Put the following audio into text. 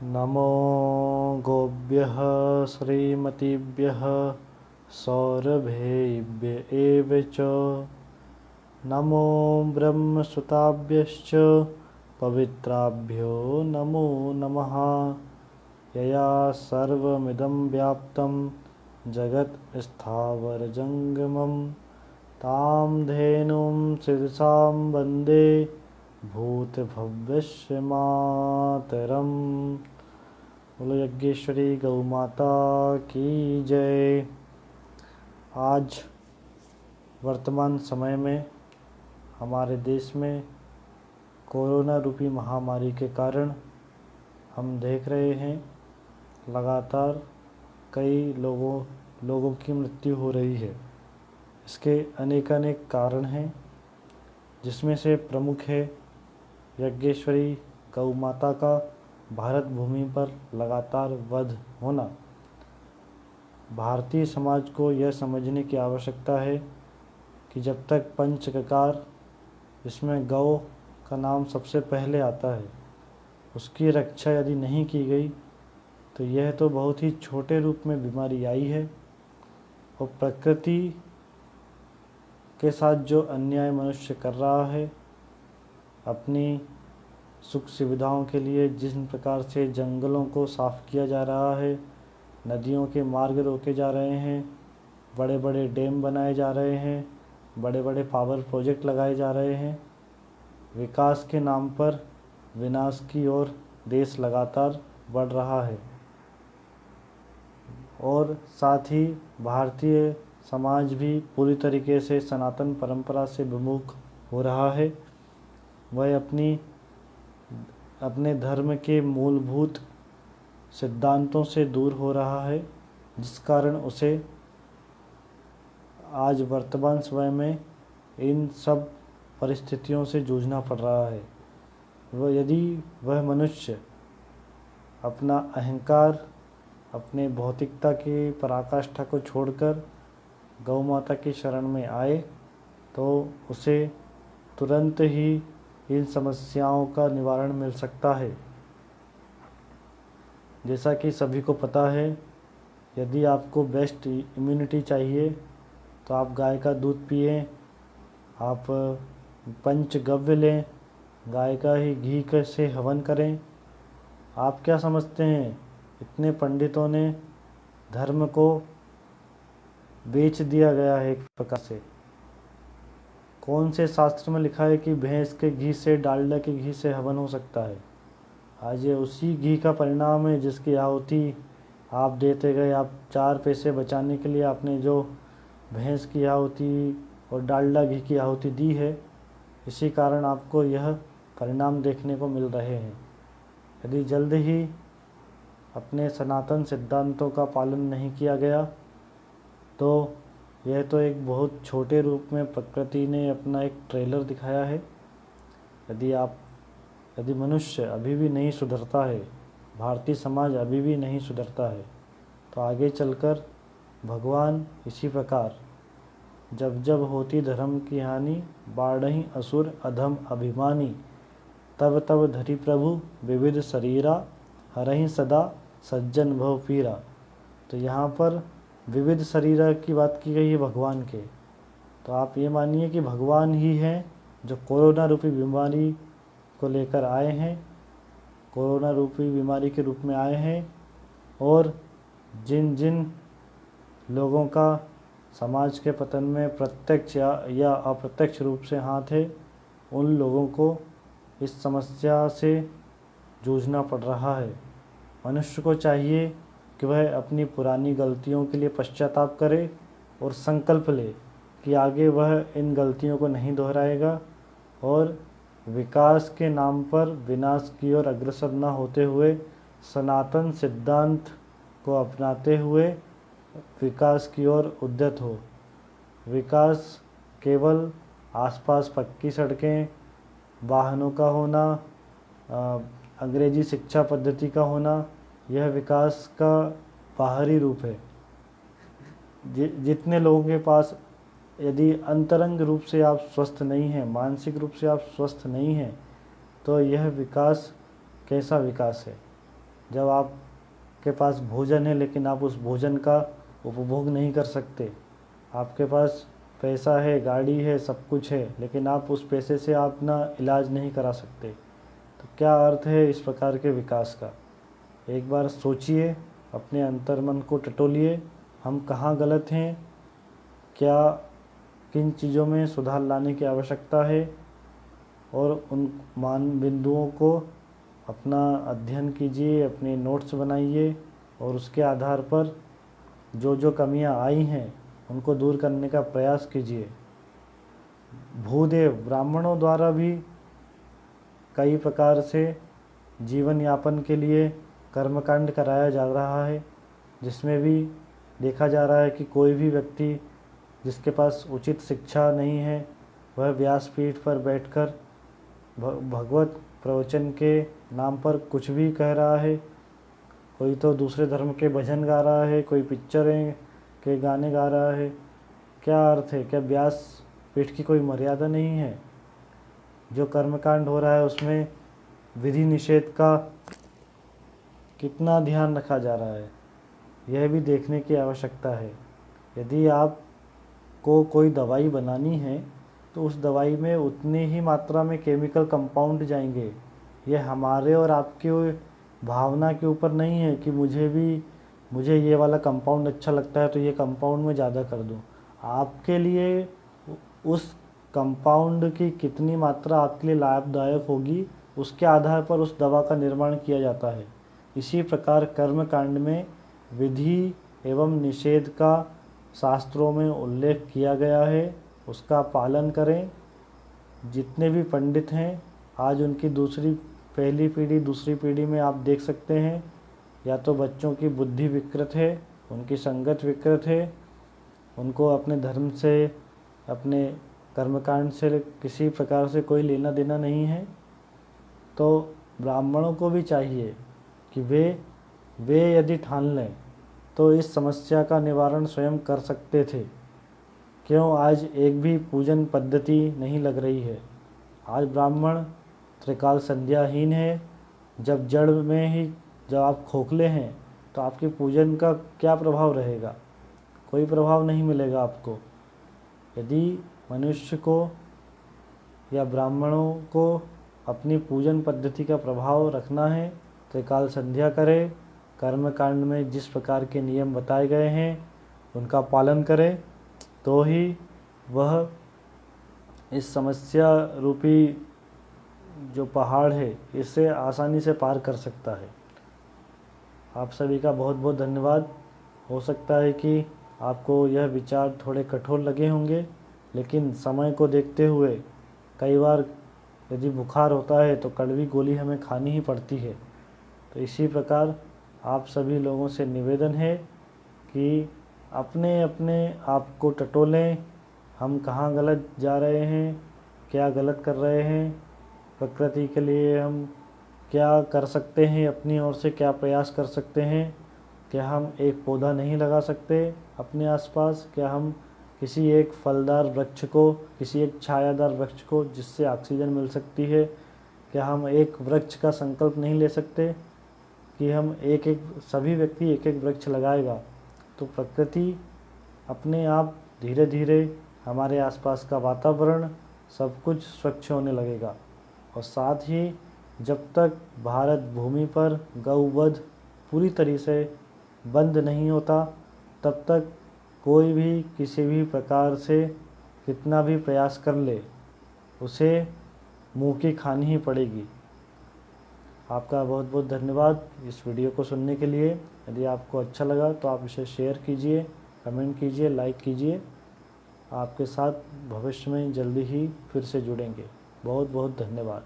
नमो गोभ्यः श्रीमतीभ्यः सौरभेभ्य एव च। नमो ब्रह्मसुताभ्यश्च पवित्राभ्यो नमो नमः। यया सर्वमिदं व्याप्तं जगत् स्थावरजङ्गमं तां धेनुं शिरसां वन्दे भूतभव्यस्य मातरम्। बोलो यज्ञेश्वरी गौ माता की जय। आज वर्तमान समय में हमारे देश में कोरोना रूपी महामारी के कारण हम देख रहे हैं लगातार कई लोगों की मृत्यु हो रही है। इसके अनेक कारण हैं, जिसमें से प्रमुख है यज्ञेश्वरी गौ माता का भारत भूमि पर लगातार वध होना। भारतीय समाज को यह समझने की आवश्यकता है कि जब तक पंचककार, जिसमें गौ का नाम सबसे पहले आता है, उसकी रक्षा यदि नहीं की गई तो यह तो बहुत ही छोटे रूप में बीमारी आई है। और प्रकृति के साथ जो अन्याय मनुष्य कर रहा है, अपनी सुख सुविधाओं के लिए जिस प्रकार से जंगलों को साफ़ किया जा रहा है, नदियों के मार्ग रोके जा रहे हैं, बड़े बड़े डैम बनाए जा रहे हैं, बड़े बड़े पावर प्रोजेक्ट लगाए जा रहे हैं, विकास के नाम पर विनाश की ओर देश लगातार बढ़ रहा है। और साथ ही भारतीय समाज भी पूरी तरीके से सनातन परंपरा से विमुख हो रहा है। वह अपने धर्म के मूलभूत सिद्धांतों से दूर हो रहा है, जिस कारण उसे आज वर्तमान समय में इन सब परिस्थितियों से जूझना पड़ रहा है। यदि वह मनुष्य अपना अहंकार, अपने भौतिकता की पराकाष्ठा को छोड़कर गौ माता की शरण में आए तो उसे तुरंत ही इन समस्याओं का निवारण मिल सकता है। जैसा कि सभी को पता है, यदि आपको बेस्ट इम्यूनिटी चाहिए तो आप गाय का दूध पिए, आप पंचगव्य लें, गाय का ही घी से हवन करें। आप क्या समझते हैं, इतने पंडितों ने धर्म को बेच दिया गया है एक प्रकार से। कौन से शास्त्र में लिखा है कि भैंस के घी से, डालडा के घी से हवन हो सकता है? आज ये उसी घी का परिणाम है जिसकी आहुति आप देते गए। आप 4 पैसे बचाने के लिए आपने जो भैंस की आहुति और डालडा घी की आहुति दी है, इसी कारण आपको यह परिणाम देखने को मिल रहे हैं। यदि जल्द ही अपने सनातन सिद्धांतों का पालन नहीं किया गया तो यह तो एक बहुत छोटे रूप में प्रकृति ने अपना एक ट्रेलर दिखाया है। यदि मनुष्य अभी भी नहीं सुधरता है, भारतीय समाज अभी भी नहीं सुधरता है, तो आगे चलकर भगवान इसी प्रकार जब जब होती धर्म की हानि, बाढ़हि असुर अधम अभिमानी, तब तब धरि प्रभु विविध शरीरा, हरहि सदा सज्जन भव पीरा। तो यहाँ पर विविध शरीर की बात की गई है भगवान के। तो आप ये मानिए कि भगवान ही हैं जो कोरोना रूपी बीमारी को लेकर आए हैं, कोरोना रूपी बीमारी के रूप में आए हैं। और जिन जिन लोगों का समाज के पतन में प्रत्यक्ष या अप्रत्यक्ष रूप से हाथ है, उन लोगों को इस समस्या से जूझना पड़ रहा है। मनुष्य को चाहिए कि वह अपनी पुरानी गलतियों के लिए पश्चाताप करे और संकल्प ले कि आगे वह इन गलतियों को नहीं दोहराएगा और विकास के नाम पर विनाश की ओर अग्रसर न होते हुए सनातन सिद्धांत को अपनाते हुए विकास की ओर उद्यत हो। विकास केवल आसपास पक्की सड़कें, वाहनों का होना, अंग्रेजी शिक्षा पद्धति का होना, यह विकास का बाहरी रूप है। जितने लोगों के पास, यदि अंतरंग रूप से आप स्वस्थ नहीं हैं, मानसिक रूप से आप स्वस्थ नहीं हैं, तो यह विकास कैसा विकास है? जब आपके पास भोजन है लेकिन आप उस भोजन का उपभोग नहीं कर सकते, आपके पास पैसा है, गाड़ी है, सब कुछ है, लेकिन आप उस पैसे से अपना इलाज नहीं करा सकते, तो क्या अर्थ है इस प्रकार के विकास का। एक बार सोचिए, अपने अंतर्मन को टटोलिए, हम कहाँ गलत हैं, क्या किन चीज़ों में सुधार लाने की आवश्यकता है, और उन मान बिंदुओं को अपना अध्ययन कीजिए, अपने नोट्स बनाइए और उसके आधार पर जो जो कमियां आई हैं उनको दूर करने का प्रयास कीजिए। भूदेव ब्राह्मणों द्वारा भी कई प्रकार से जीवन यापन के लिए कर्मकांड कराया जा रहा है, जिसमें भी देखा जा रहा है कि कोई भी व्यक्ति जिसके पास उचित शिक्षा नहीं है वह व्यासपीठ पर बैठकर भगवत प्रवचन के नाम पर कुछ भी कह रहा है। कोई तो दूसरे धर्म के भजन गा रहा है, कोई पिक्चरें के गाने गा रहा है। क्या अर्थ है? क्या व्यास पीठ की कोई मर्यादा नहीं है? जो कर्मकांड हो रहा है उसमें विधि निषेध का कितना ध्यान रखा जा रहा है, यह भी देखने की आवश्यकता है। यदि आपको कोई दवाई बनानी है तो उस दवाई में उतनी ही मात्रा में केमिकल कंपाउंड जाएंगे। यह हमारे और आपके भावना के ऊपर नहीं है कि मुझे ये वाला कंपाउंड अच्छा लगता है तो ये कंपाउंड मैं ज़्यादा कर दूं। आपके लिए उस कंपाउंड की कितनी मात्रा आपके लिए लाभदायक होगी, उसके आधार पर उस दवा का निर्माण किया जाता है। इसी प्रकार कर्म कांड में विधि एवं निषेध का शास्त्रों में उल्लेख किया गया है, उसका पालन करें। जितने भी पंडित हैं आज उनकी पहली पीढ़ी दूसरी पीढ़ी में आप देख सकते हैं, या तो बच्चों की बुद्धि विकृत है, उनकी संगत विकृत है, उनको अपने धर्म से, अपने कर्मकांड से किसी प्रकार से कोई लेना देना नहीं है। तो ब्राह्मणों को भी चाहिए कि वे यदि ठान लें तो इस समस्या का निवारण स्वयं कर सकते थे। क्यों आज एक भी पूजन पद्धति नहीं लग रही है? आज ब्राह्मण त्रिकाल संध्याहीन है। जब आप खोखले हैं तो आपके पूजन का क्या प्रभाव रहेगा? कोई प्रभाव नहीं मिलेगा आपको। यदि मनुष्य को या ब्राह्मणों को अपनी पूजन पद्धति का प्रभाव रखना है, त्रिकाल संध्या करे, कर्मकांड में जिस प्रकार के नियम बताए गए हैं उनका पालन करे, तो ही वह इस समस्या रूपी जो पहाड़ है इससे आसानी से पार कर सकता है। आप सभी का बहुत बहुत धन्यवाद। हो सकता है कि आपको यह विचार थोड़े कठोर लगे होंगे, लेकिन समय को देखते हुए कई बार यदि बुखार होता है तो कड़वी गोली हमें खानी ही पड़ती है। तो इसी प्रकार आप सभी लोगों से निवेदन है कि अपने अपने आप को टटोलें। हम कहाँ गलत जा रहे हैं, क्या गलत कर रहे हैं, प्रकृति के लिए हम क्या कर सकते हैं, अपनी ओर से क्या प्रयास कर सकते हैं। क्या हम एक पौधा नहीं लगा सकते अपने आसपास? क्या हम किसी एक फलदार वृक्ष को, किसी एक छायादार वृक्ष को जिससे ऑक्सीजन मिल सकती है, क्या हम एक वृक्ष का संकल्प नहीं ले सकते कि हम सभी व्यक्ति एक एक वृक्ष लगाएगा तो प्रकृति अपने आप धीरे धीरे हमारे आसपास का वातावरण सब कुछ स्वच्छ होने लगेगा। और साथ ही जब तक भारत भूमि पर गौवध पूरी तरह से बंद नहीं होता, तब तक कोई भी किसी भी प्रकार से कितना भी प्रयास कर ले, उसे मुँह की खानी ही पड़ेगी। आपका बहुत बहुत धन्यवाद इस वीडियो को सुनने के लिए। यदि आपको अच्छा लगा तो आप इसे शेयर कीजिए, कमेंट कीजिए, लाइक कीजिए। आपके साथ भविष्य में जल्दी ही फिर से जुड़ेंगे। बहुत बहुत धन्यवाद।